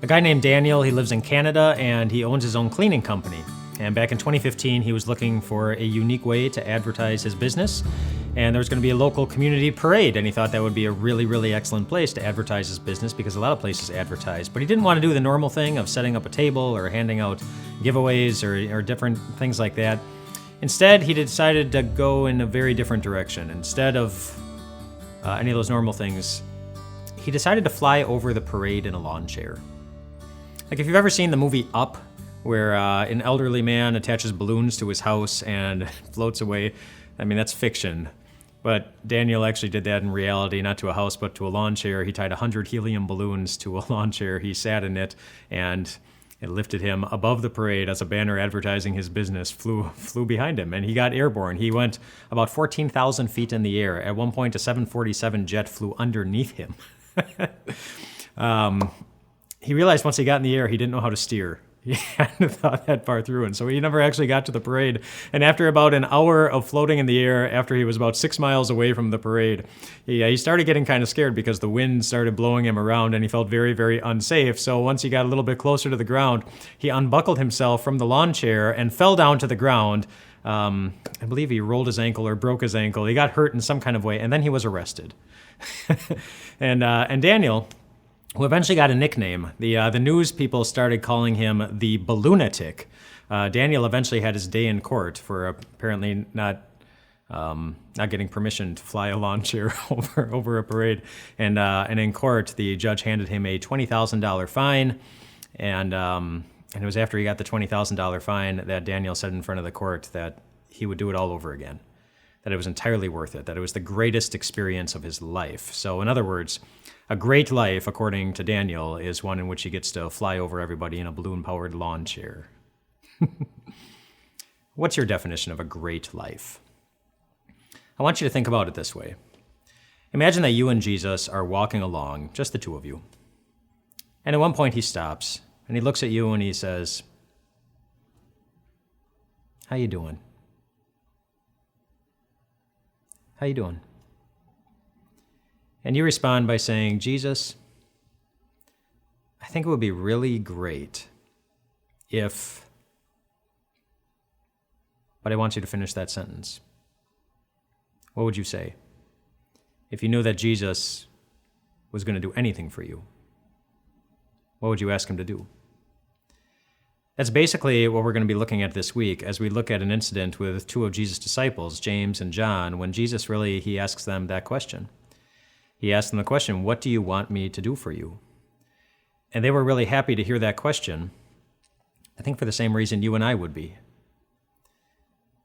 A guy named Daniel, he lives in Canada and he owns his own cleaning company. And back in 2015, he was looking for a unique way to advertise his business. And there was going to be a local community parade, and he thought that would be a really, really excellent place to advertise his business because a lot of places advertise. But he didn't want to do the normal thing of setting up a table or handing out giveaways or different things like that. Instead, he decided to go in a very different direction. Instead of any of those normal things, he decided to fly over the parade in a lawn chair. Like if you've ever seen the movie Up, where an elderly man attaches balloons to his house and floats away, I mean, that's fiction. But Daniel actually did that in reality, not to a house, but to a lawn chair. He tied 100 helium balloons to a lawn chair. He sat in it, and it lifted him above the parade as a banner advertising his business flew behind him, and he got airborne. He went about 14,000 feet in the air. At one point, a 747 jet flew underneath him. He realized once he got in the air, he didn't know how to steer. He hadn't thought that far through, and so he never actually got to the parade. And after about an hour of floating in the air, after he was about 6 miles away from the parade, he started getting kind of scared because the wind started blowing him around, and he felt very, very unsafe. So once he got a little bit closer to the ground, he unbuckled himself from the lawn chair and fell down to the ground. I believe he rolled his ankle or broke his ankle. He got hurt in some kind of way, and then he was arrested. And Daniel, who eventually got a nickname. The news people started calling him the Balloonatic. Daniel eventually had his day in court for apparently not getting permission to fly a lawn chair over a parade. And in court, the judge handed him a $20,000 fine. And it was after he got the $20,000 fine that Daniel said in front of the court that he would do it all over again, that it was entirely worth it, that it was the greatest experience of his life. So in other words, a great life, according to Daniel, is one in which he gets to fly over everybody in a balloon-powered lawn chair. What's your definition of a great life? I want you to think about it this way. Imagine that you and Jesus are walking along, just the two of you. And at one point he stops, and he looks at you and he says, "How you doing? How you doing?" And you respond by saying, "Jesus, I think it would be really great if..." But I want you to finish that sentence. What would you say if you knew that Jesus was going to do anything for you? What would you ask him to do? That's basically what we're going to be looking at this week as we look at an incident with two of Jesus' disciples, James and John, when Jesus he asks them that question. He asked them the question, "What do you want me to do for you?" And they were really happy to hear that question, I think for the same reason you and I would be.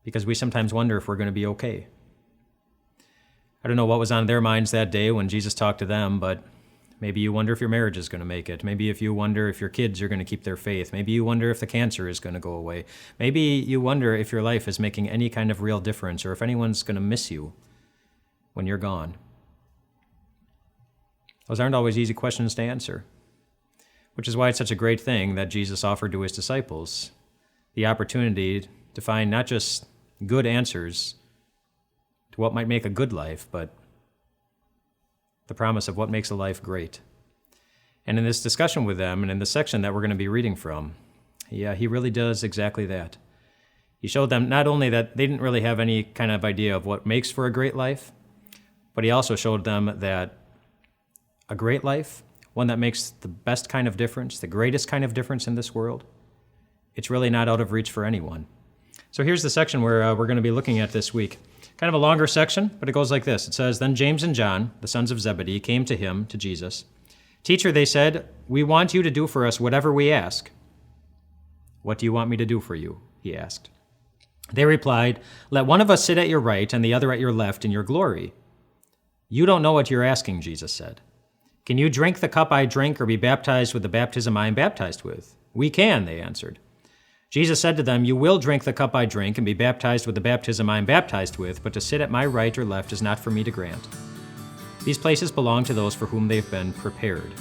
Because we sometimes wonder if we're going to be okay. I don't know what was on their minds that day when Jesus talked to them, but maybe you wonder if your marriage is going to make it. Maybe if you wonder if your kids are going to keep their faith. Maybe you wonder if the cancer is going to go away. Maybe you wonder if your life is making any kind of real difference or if anyone's going to miss you when you're gone. Those aren't always easy questions to answer, which is why it's such a great thing that Jesus offered to his disciples the opportunity to find not just good answers to what might make a good life, but the promise of what makes a life great. And in this discussion with them, and in the section that we're going to be reading from, he really does exactly that. He showed them not only that they didn't really have any kind of idea of what makes for a great life, but he also showed them that a great life, one that makes the best kind of difference, the greatest kind of difference in this world, it's really not out of reach for anyone. So here's the section where we're going to be looking at this week. Kind of a longer section, but it goes like this. It says, "Then James and John, the sons of Zebedee, came to him, to Jesus. 'Teacher,' they said, 'we want you to do for us whatever we ask.' 'What do you want me to do for you?' he asked. They replied, 'Let one of us sit at your right and the other at your left in your glory.' 'You don't know what you're asking,' Jesus said. 'Can you drink the cup I drink or be baptized with the baptism I am baptized with?' 'We can,' they answered. Jesus said to them, 'You will drink the cup I drink and be baptized with the baptism I am baptized with, but to sit at my right or left is not for me to grant. These places belong to those for whom they've been prepared.'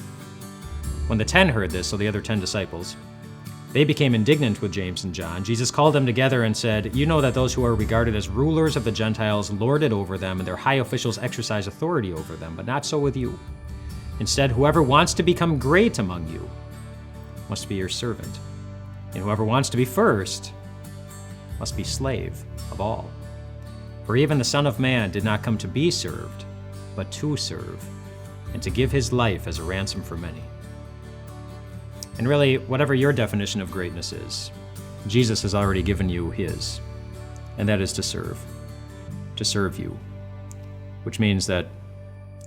When the 10 heard this, so the other 10 disciples, they became indignant with James and John. Jesus called them together and said, 'You know that those who are regarded as rulers of the Gentiles lord it over them, and their high officials exercise authority over them, but not so with you. Instead, whoever wants to become great among you must be your servant. And whoever wants to be first must be slave of all. For even the Son of Man did not come to be served, but to serve, and to give his life as a ransom for many. And really, whatever your definition of greatness is, Jesus has already given you his, and that is to serve you, which means that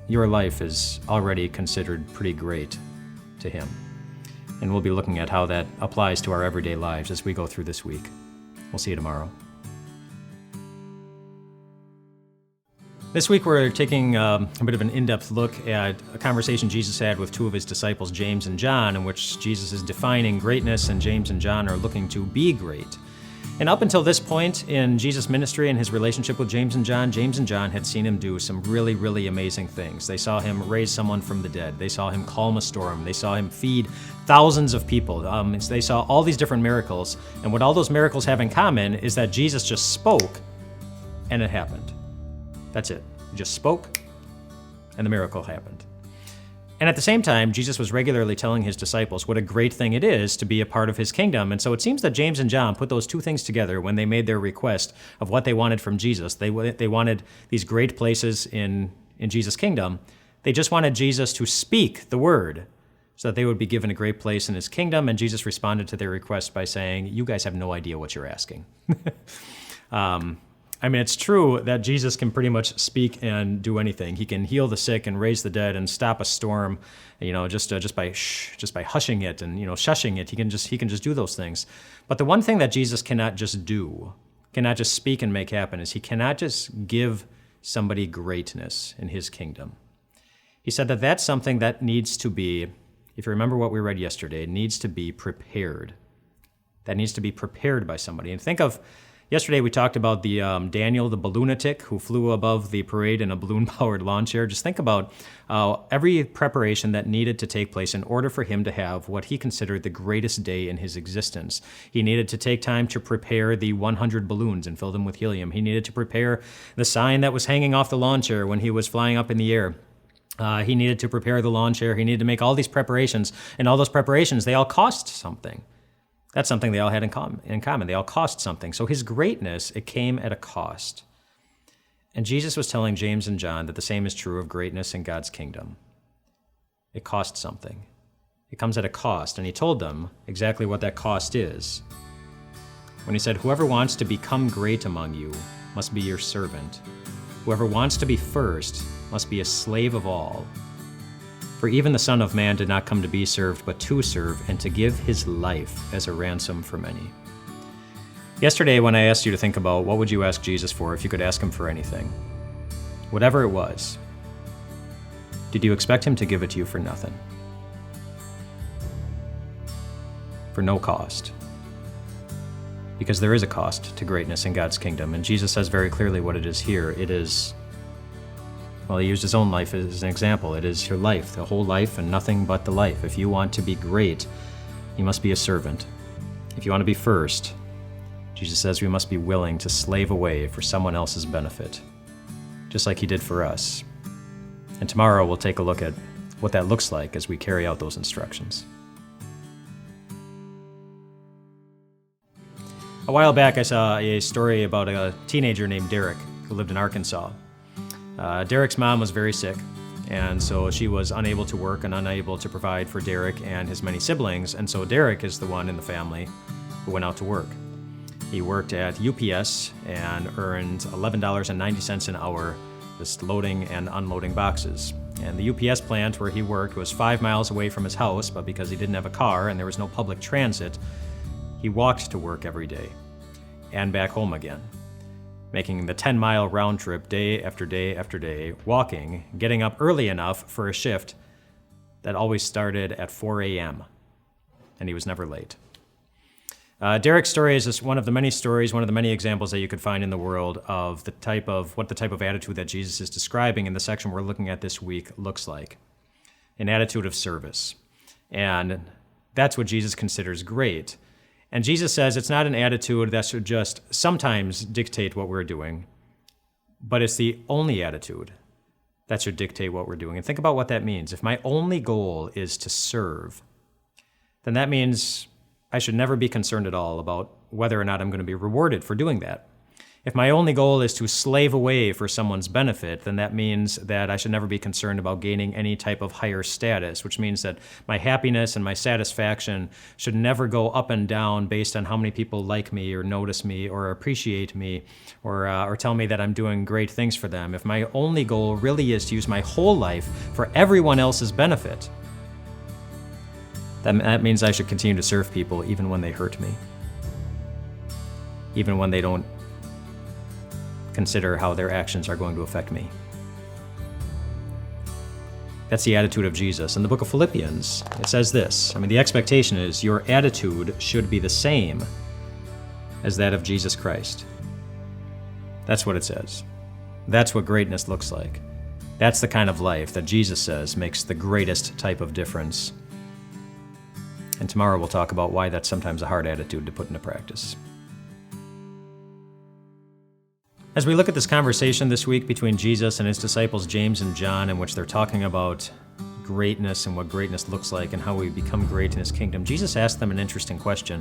your life is already considered pretty great to him. And we'll be looking at how that applies to our everyday lives as we go through this week. We'll see you tomorrow. This week we're taking a bit of an in-depth look at a conversation Jesus had with two of his disciples, James and John, in which Jesus is defining greatness and James and John are looking to be great. And up until this point in Jesus' ministry and his relationship with James and John had seen him do some really, really amazing things. They saw him raise someone from the dead. They saw him calm a storm. They saw him feed thousands of people. They saw all these different miracles. And what all those miracles have in common is that Jesus just spoke and it happened. That's it. He just spoke and the miracle happened. And at the same time, Jesus was regularly telling his disciples what a great thing it is to be a part of his kingdom. And so it seems that James and John put those two things together when they made their request of what they wanted from Jesus. They wanted these great places in Jesus' kingdom. They just wanted Jesus to speak the word so that they would be given a great place in his kingdom. And Jesus responded to their request by saying, "You guys have no idea what you're asking." It's true that Jesus can pretty much speak and do anything. He can heal the sick and raise the dead and stop a storm, just by hushing it and shushing it. He can just do those things. But the one thing that Jesus cannot just do, cannot just speak and make happen, is he cannot just give somebody greatness in his kingdom. He said that that's something that needs to be, if you remember what we read yesterday, needs to be prepared. That needs to be prepared by somebody. And think of. Yesterday we talked about the Daniel, the balloonatic, who flew above the parade in a balloon-powered lawn chair. Just think about every preparation that needed to take place in order for him to have what he considered the greatest day in his existence. He needed to take time to prepare the 100 balloons and fill them with helium. He needed to prepare the sign that was hanging off the lawn chair when he was flying up in the air. He needed to prepare the lawn chair. He needed to make all these preparations, and all those preparations, they all cost something. That's something they all had in common. They all cost something. So his greatness, it came at a cost. And Jesus was telling James and John that the same is true of greatness in God's kingdom. It costs something. It comes at a cost. And he told them exactly what that cost is when he said, "Whoever wants to become great among you must be your servant. Whoever wants to be first must be a slave of all. For even the Son of Man did not come to be served, but to serve, and to give his life as a ransom for many." Yesterday, when I asked you to think about what would you ask Jesus for if you could ask him for anything, whatever it was, did you expect him to give it to you for nothing? For no cost? Because there is a cost to greatness in God's kingdom, and Jesus says very clearly what it is here. It is, well, he used his own life as an example. It is your life, the whole life, and nothing but the life. If you want to be great, you must be a servant. If you want to be first, Jesus says we must be willing to slave away for someone else's benefit, just like he did for us. And tomorrow we'll take a look at what that looks like as we carry out those instructions. A while back, I saw a story about a teenager named Derek who lived in Arkansas. Derek's mom was very sick, and so she was unable to work and unable to provide for Derek and his many siblings, and so Derek is the one in the family who went out to work. He worked at UPS and earned $11.90 an hour just loading and unloading boxes. And the UPS plant where he worked was 5 miles away from his house, but because he didn't have a car and there was no public transit, he walked to work every day and back home again, making the 10-mile round trip day after day after day, walking, getting up early enough for a shift that always started at 4 a.m., and he was never late. Derek's story is just one of the many stories, one of the many examples that you could find in the world of the type of attitude that Jesus is describing in the section we're looking at this week looks like. An attitude of service. And that's what Jesus considers great. And Jesus says it's not an attitude that should just sometimes dictate what we're doing, but it's the only attitude that should dictate what we're doing. And think about what that means. If my only goal is to serve, then that means I should never be concerned at all about whether or not I'm going to be rewarded for doing that. If my only goal is to slave away for someone's benefit, then that means that I should never be concerned about gaining any type of higher status, which means that my happiness and my satisfaction should never go up and down based on how many people like me or notice me or appreciate me or tell me that I'm doing great things for them. If my only goal really is to use my whole life for everyone else's benefit, that means I should continue to serve people even when they hurt me, even when they don't consider how their actions are going to affect me. That's the attitude of Jesus. In the book of Philippians, it says this. The expectation is your attitude should be the same as that of Jesus Christ. That's what it says. That's what greatness looks like. That's the kind of life that Jesus says makes the greatest type of difference. And tomorrow we'll talk about why that's sometimes a hard attitude to put into practice. As we look at this conversation this week between Jesus and his disciples James and John, in which they're talking about greatness and what greatness looks like and how we become great in his kingdom, Jesus asked them an interesting question.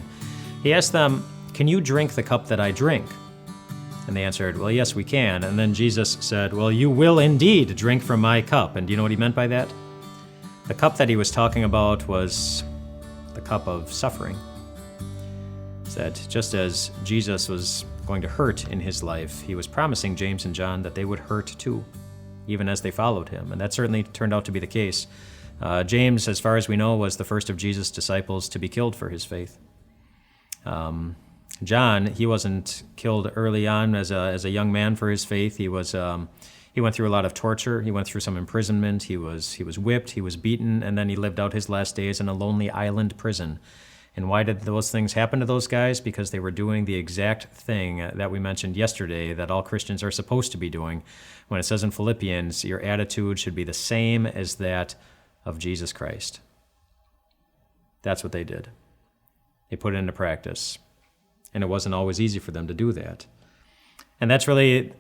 He asked them, "Can you drink the cup that I drink?" And they answered, "Well, yes, we can." And then Jesus said, "Well, you will indeed drink from my cup." And do you know what he meant by that? The cup that he was talking about was the cup of suffering. He said, just as Jesus was going to hurt in his life, he was promising James and John that they would hurt too, even as they followed him. And that certainly turned out to be the case. James, as far as we know, was the first of Jesus' disciples to be killed for his faith. John, he wasn't killed early on as a young man for his faith. He went through a lot of torture. He went through some imprisonment. He was whipped. He was beaten, and then he lived out his last days in a lonely island prison. And why did those things happen to those guys? Because they were doing the exact thing that we mentioned yesterday that all Christians are supposed to be doing. When it says in Philippians, your attitude should be the same as that of Jesus Christ. That's what they did. They put it into practice. And it wasn't always easy for them to do that. And that's really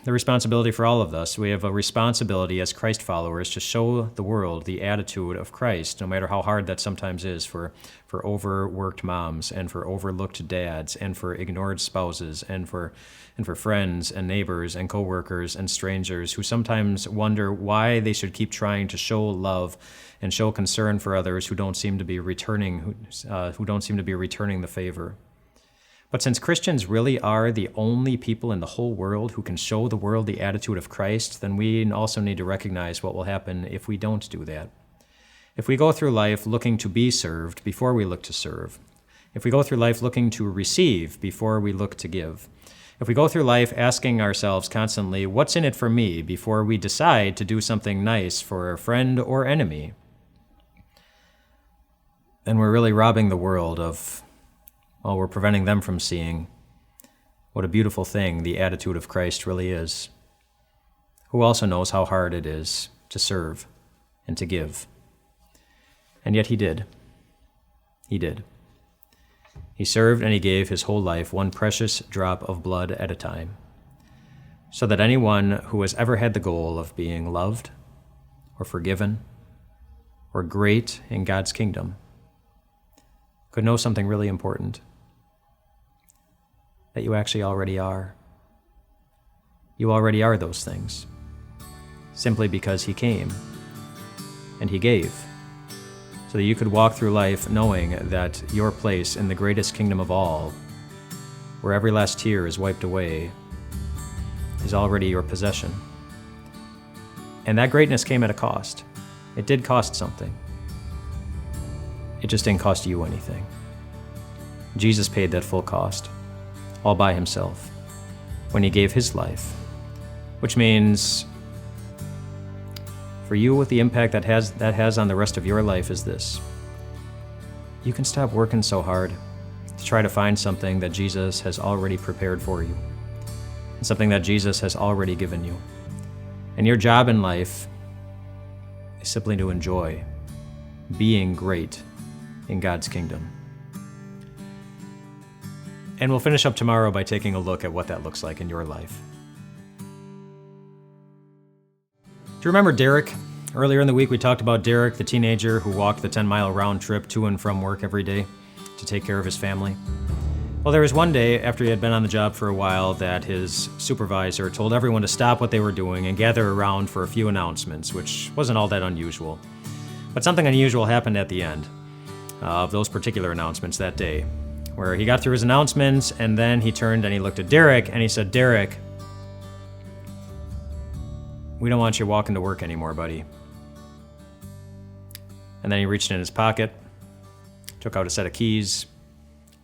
the responsibility for all of us. We have a responsibility as Christ followers to show the world the attitude of Christ, no matter how hard that sometimes is for overworked moms and for overlooked dads and for ignored spouses and for friends and neighbors and coworkers and strangers who sometimes wonder why they should keep trying to show love and show concern for others who don't seem to be returning the favor. But since Christians really are the only people in the whole world who can show the world the attitude of Christ, then we also need to recognize what will happen if we don't do that. If we go through life looking to be served before we look to serve, if we go through life looking to receive before we look to give, if we go through life asking ourselves constantly, what's in it for me, before we decide to do something nice for a friend or enemy, then we're really robbing the world of, well, we're preventing them from seeing what a beautiful thing the attitude of Christ really is, who also knows how hard it is to serve and to give. And yet he did. He did. He served and he gave his whole life, one precious drop of blood at a time, so that anyone who has ever had the goal of being loved or forgiven or great in God's kingdom could know something really important, that you actually already are. You already are those things, simply because he came and he gave, so that you could walk through life knowing that your place in the greatest kingdom of all, where every last tear is wiped away, is already your possession. And that greatness came at a cost. It did cost something. It just didn't cost you anything. Jesus paid that full cost, all by himself, when he gave his life, which means for you, what the impact that has on the rest of your life is this. You can stop working so hard to try to find something that Jesus has already prepared for you, and something that Jesus has already given you. And your job in life is simply to enjoy being great in God's kingdom. And we'll finish up tomorrow by taking a look at what that looks like in your life. Do you remember Derek? Earlier in the week, we talked about Derek, the teenager who walked the 10-mile round trip to and from work every day to take care of his family. Well, there was one day after he had been on the job for a while that his supervisor told everyone to stop what they were doing and gather around for a few announcements, which wasn't all that unusual. But something unusual happened at the end of those particular announcements that day, where he got through his announcements and then he turned and he looked at Derek and he said, "Derek, we don't want you walking to work anymore, buddy." And then he reached in his pocket, took out a set of keys,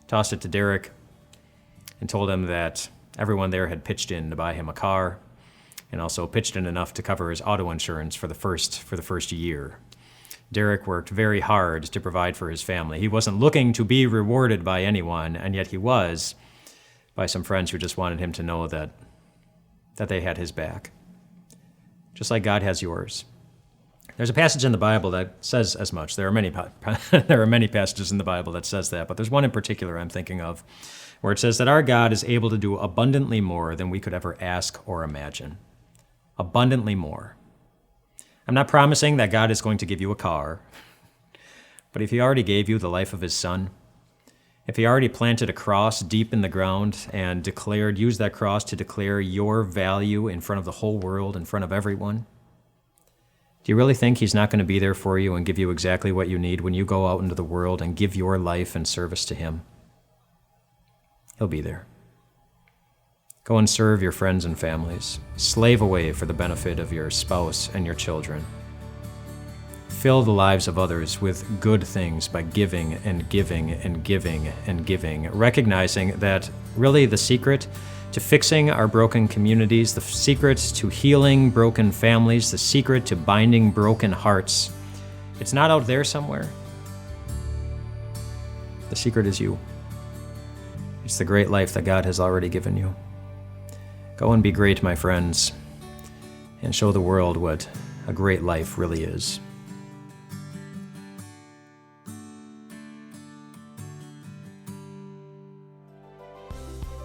tossed it to Derek, and told him that everyone there had pitched in to buy him a car, and also pitched in enough to cover his auto insurance for the first year. Derek worked very hard to provide for his family. He wasn't looking to be rewarded by anyone, and yet he was by some friends who just wanted him to know that they had his back, just like God has yours. There's a passage in the Bible that says as much. There are many passages in the Bible that says that, but there's one in particular I'm thinking of where it says that our God is able to do abundantly more than we could ever ask or imagine. Abundantly more. I'm not promising that God is going to give you a car, but if he already gave you the life of his son, if he already planted a cross deep in the ground and used that cross to declare your value in front of the whole world, in front of everyone, do you really think he's not going to be there for you and give you exactly what you need when you go out into the world and give your life in service to him? He'll be there. Go and serve your friends and families. Slave away for the benefit of your spouse and your children. Fill the lives of others with good things by giving and giving and giving and giving, recognizing that really the secret to fixing our broken communities, the secret to healing broken families, the secret to binding broken hearts, it's not out there somewhere. The secret is you. It's the great life that God has already given you. Go and be great, my friends, and show the world what a great life really is.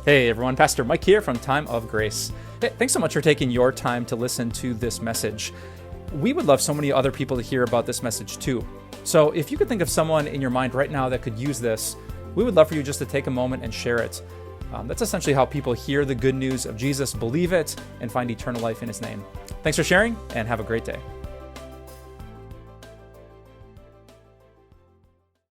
Hey everyone, Pastor Mike here from Time of Grace. Hey, thanks so much for taking your time to listen to this message. We would love so many other people to hear about this message too. So if you could think of someone in your mind right now that could use this, we would love for you just to take a moment and share it. That's essentially how people hear the good news of Jesus, believe it, and find eternal life in his name. Thanks for sharing, and have a great day.